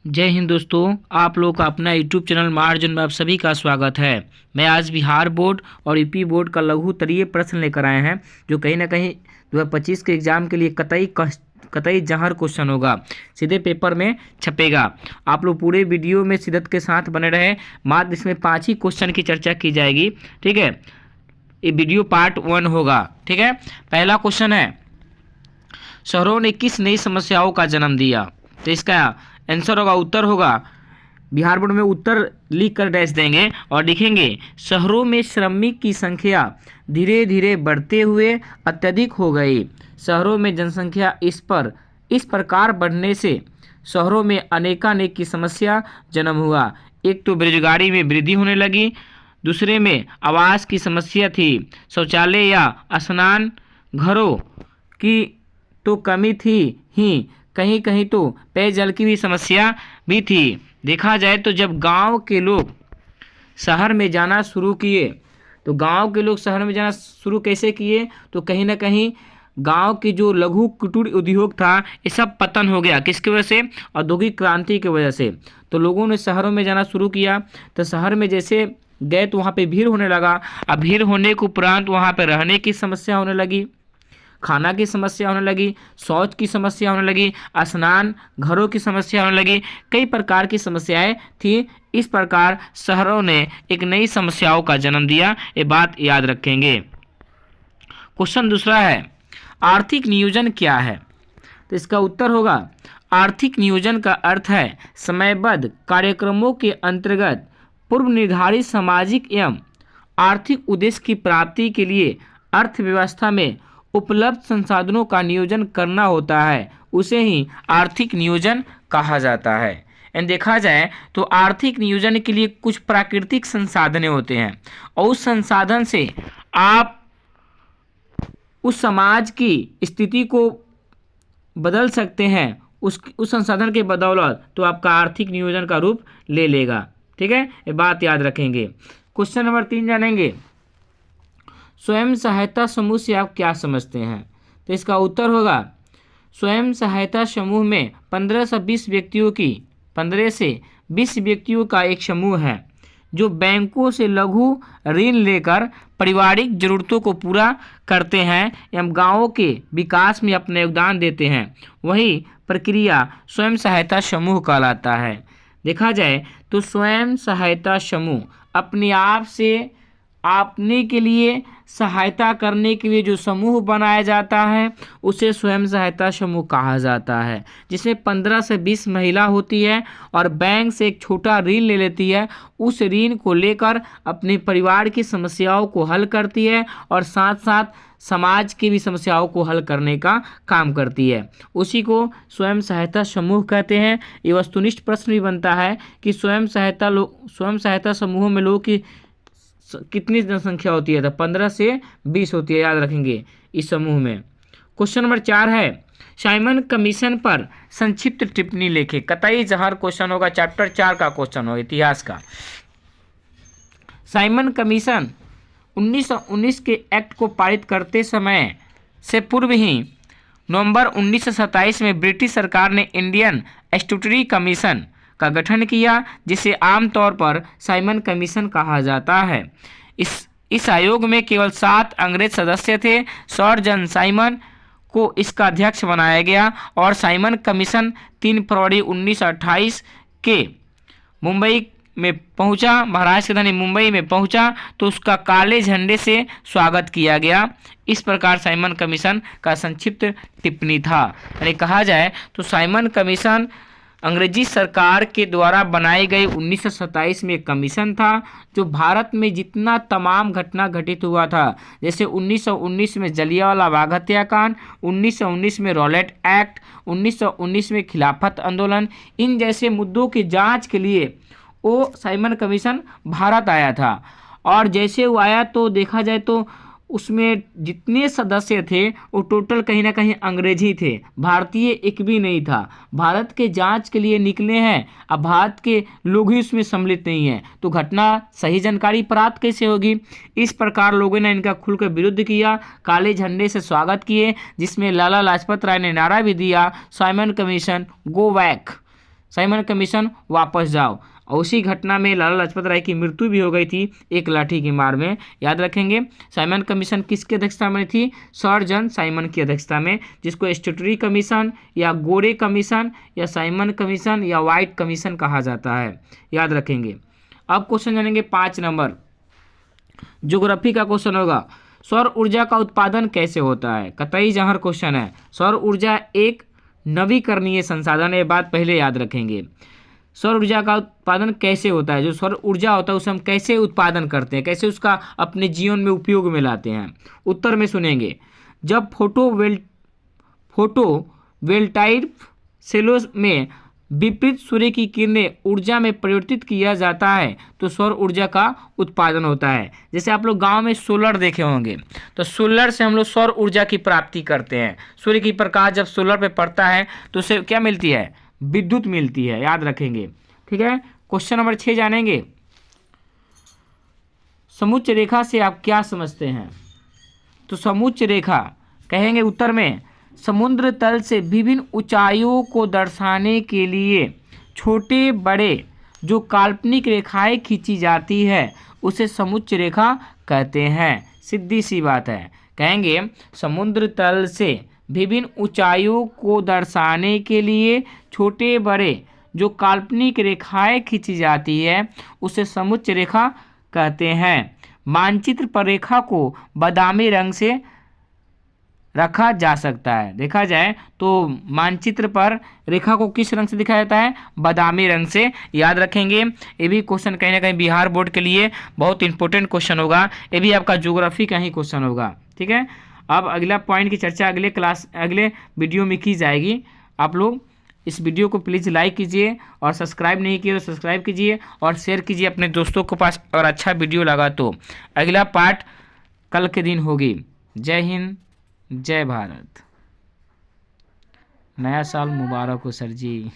जय हिंद दोस्तों, आप लोगों का अपना यूट्यूब चैनल मार्जिन में आप सभी का स्वागत है। मैं आज बिहार बोर्ड और यूपी बोर्ड का लघु उत्तरीय प्रश्न लेकर आए हैं, जो कहीं ना कहीं 2025 के एग्जाम के लिए कतई जहर क्वेश्चन होगा, सीधे पेपर में छपेगा। आप लोग पूरे वीडियो में शिद्दत के साथ बने रहे। मात्र इसमें 5 ही क्वेश्चन की चर्चा की जाएगी, ठीक है। ये वीडियो पार्ट 1 होगा, ठीक है। पहला क्वेश्चन है, शहरों ने किस नई समस्याओं का जन्म दिया? तो इसका आंसर होगा, उत्तर होगा, बिहार बोर्ड में उत्तर लिख कर डैश देंगे और लिखेंगे, शहरों में श्रमिक की संख्या धीरे धीरे बढ़ते हुए अत्यधिक हो गई। शहरों में जनसंख्या इस प्रकार बढ़ने से शहरों में अनेकानेक की समस्या जन्म हुआ। एक तो बेरोजगारी में वृद्धि होने लगी, दूसरे में आवास की समस्या थी, शौचालय या स्नान घरों की तो कमी थी ही, कहीं कहीं तो पेयजल की भी समस्या भी थी। देखा जाए तो जब गांव के लोग शहर में जाना शुरू किए, तो गांव के लोग शहर में जाना शुरू कैसे किए? तो कहीं ना कहीं गांव की जो लघु कुटीर उद्योग था, ये सब पतन हो गया। किसकी वजह से? औद्योगिक क्रांति की वजह से। तो लोगों ने शहरों में जाना शुरू किया, तो शहर में जैसे गए तो वहाँ पे भीड़ होने लगा। अब भीड़ होने के उपरांत वहाँ पे रहने की समस्या होने लगी, खाना की समस्या होने लगी, शौच की समस्या होने लगी, स्नान घरों की समस्या होने लगी, कई प्रकार की समस्याएं थी। इस प्रकार शहरों ने एक नई समस्याओं का जन्म दिया, ये बात याद रखेंगे। क्वेश्चन दूसरा है, आर्थिक नियोजन क्या है? तो इसका उत्तर होगा, आर्थिक नियोजन का अर्थ है समयबद्ध कार्यक्रमों के अंतर्गत पूर्व निर्धारित सामाजिक एवं आर्थिक उद्देश्य की प्राप्ति के लिए अर्थव्यवस्था में उपलब्ध संसाधनों का नियोजन करना होता है, उसे ही आर्थिक नियोजन कहा जाता है। एंड देखा जाए तो आर्थिक नियोजन के लिए कुछ प्राकृतिक संसाधन होते हैं, और उस संसाधन से आप उस समाज की स्थिति को बदल सकते हैं। उस संसाधन के बदौलत तो आपका आर्थिक नियोजन का रूप ले लेगा, ठीक है। ये बात याद रखेंगे। क्वेश्चन नंबर 3 जानेंगे, स्वयं सहायता समूह से आप क्या समझते हैं? तो इसका उत्तर होगा, स्वयं सहायता समूह में 15 से 20 व्यक्तियों का एक समूह है, जो बैंकों से लघु ऋण लेकर पारिवारिक जरूरतों को पूरा करते हैं एवं गांवों के विकास में अपना योगदान देते हैं। वही प्रक्रिया स्वयं सहायता समूह कहलाता है। देखा जाए तो स्वयं सहायता समूह अपने आप से आपने के लिए सहायता करने के लिए जो समूह बनाया जाता है, उसे स्वयं सहायता समूह कहा जाता है, जिसमें 15 से 20 महिला होती है और बैंक से एक छोटा ऋण ले लेती है। उस ऋण को लेकर अपने परिवार की समस्याओं को हल करती है और साथ साथ समाज की भी समस्याओं को हल करने का काम करती है। उसी को स्वयं सहायता समूह कहते हैं। ये वस्तुनिष्ठ प्रश्न भी बनता है कि स्वयं सहायता समूह में लोगों की कितनी जनसंख्या होती है? तो 15 से 20 होती है, याद रखेंगे इस समूह में। क्वेश्चन नंबर 4 है, साइमन कमीशन पर संक्षिप्त टिप्पणी लिखे। कतई जहर क्वेश्चन होगा, चैप्टर 4 का क्वेश्चन होगा, इतिहास का। साइमन कमीशन 1919 के एक्ट को पारित करते समय से पूर्व ही नवंबर 1927 में ब्रिटिश सरकार ने इंडियन स्टैट्यूटरी कमीशन का गठन किया, जिसे आमतौर पर साइमन कमीशन कहा जाता है। इस आयोग में केवल 7 अंग्रेज सदस्य थे। सर जॉन साइमन को इसका अध्यक्ष बनाया गया और साइमन कमीशन 3 फरवरी 1928 के मुंबई में पहुंचा, महाराष्ट्र की राजधानी मुंबई में पहुंचा, तो उसका काले झंडे से स्वागत किया गया। इस प्रकार साइमन कमीशन का संक्षिप्त टिप्पणी था। यानी कहा जाए तो साइमन कमीशन अंग्रेजी सरकार के द्वारा बनाई गई 1927 में एक कमीशन था, जो भारत में जितना तमाम घटना घटित हुआ था, जैसे 1919 में जलियांवाला बाग हत्याकांड, 1919 में रॉलेट एक्ट, 1919 में खिलाफत आंदोलन, इन जैसे मुद्दों की जांच के लिए वो साइमन कमीशन भारत आया था। और जैसे वो आया तो देखा जाए तो उसमें जितने सदस्य थे वो टोटल कहीं ना कहीं अंग्रेजी थे, भारतीय एक भी नहीं था। भारत के जांच के लिए निकले हैं, अब भारत के लोग ही उसमें सम्मिलित नहीं हैं, तो घटना सही जानकारी प्राप्त कैसे होगी? इस प्रकार लोगों ने इनका खुलकर विरोध किया, काले झंडे से स्वागत किए, जिसमें लाला लाजपत राय ने नारा भी दिया, Simon commission go back, Simon commission वापस जाओ। और उसी घटना में लाला लाजपत राय की मृत्यु भी हो गई थी एक लाठी की मार में, याद रखेंगे। साइमन कमीशन किसकी अध्यक्षता में थी? सर जॉन साइमन की अध्यक्षता में, जिसको स्टैट्यूटरी कमीशन या गोरे कमीशन या साइमन कमीशन या वाइट कमीशन कहा जाता है, याद रखेंगे। अब क्वेश्चन जानेंगे 5 नंबर, ज्योग्राफी का क्वेश्चन होगा। सौर ऊर्जा का उत्पादन कैसे होता है? कतई जहर क्वेश्चन है। सौर ऊर्जा एक नवीकरणीय संसाधन है, ये बात पहले याद रखेंगे। सौर ऊर्जा का उत्पादन कैसे होता है? जो सौर ऊर्जा होता है उसे हम कैसे उत्पादन करते हैं, कैसे उसका अपने जीवन में उपयोग में लाते हैं? उत्तर में सुनेंगे, जब फोटोवोल्टाइक सेलों में विपरीत सूर्य की किरणें ऊर्जा में परिवर्तित किया जाता है तो सौर ऊर्जा का उत्पादन होता है। जैसे आप लोग गांव में सोलर देखे होंगे, तो सोलर से हम लोग सौर ऊर्जा की प्राप्ति करते हैं। सूर्य की प्रकाश जब सोलर पे पड़ता है तो उसे क्या मिलती है? विद्युत मिलती है, याद रखेंगे। ठीक है, क्वेश्चन नंबर 6 जानेंगे, समुच्च रेखा से आप क्या समझते हैं? तो समुच्च रेखा कहेंगे उत्तर में, समुद्र तल से विभिन्न ऊंचाइयों को दर्शाने के लिए छोटे बड़े जो काल्पनिक रेखाएं खींची जाती है उसे समुच्च रेखा कहते हैं। सीधी सी बात है, कहेंगे समुद्र तल से विभिन्न ऊंचाइयों को दर्शाने के लिए छोटे बड़े जो काल्पनिक रेखाएं खींची जाती है उसे समुच्च रेखा कहते हैं। मानचित्र पर रेखा को बादामी रंग से रखा जा सकता है। देखा जाए तो मानचित्र पर रेखा को किस रंग से दिखाया जाता है? बादामी रंग से, याद रखेंगे। ये भी क्वेश्चन कहीं ना कहीं बिहार बोर्ड के लिए बहुत इंपॉर्टेंट क्वेश्चन होगा, ये भी आपका ज्योग्राफी का ही क्वेश्चन होगा। ठीक है, अब अगला पॉइंट की चर्चा अगले वीडियो में की जाएगी। आप लोग इस वीडियो को प्लीज़ लाइक कीजिए और सब्सक्राइब नहीं किए तो सब्सक्राइब कीजिए और शेयर कीजिए अपने दोस्तों के पास, और अच्छा वीडियो लगा तो। अगला पार्ट कल के दिन होगी। जय हिंद, जय भारत, नया साल मुबारक हो सर जी।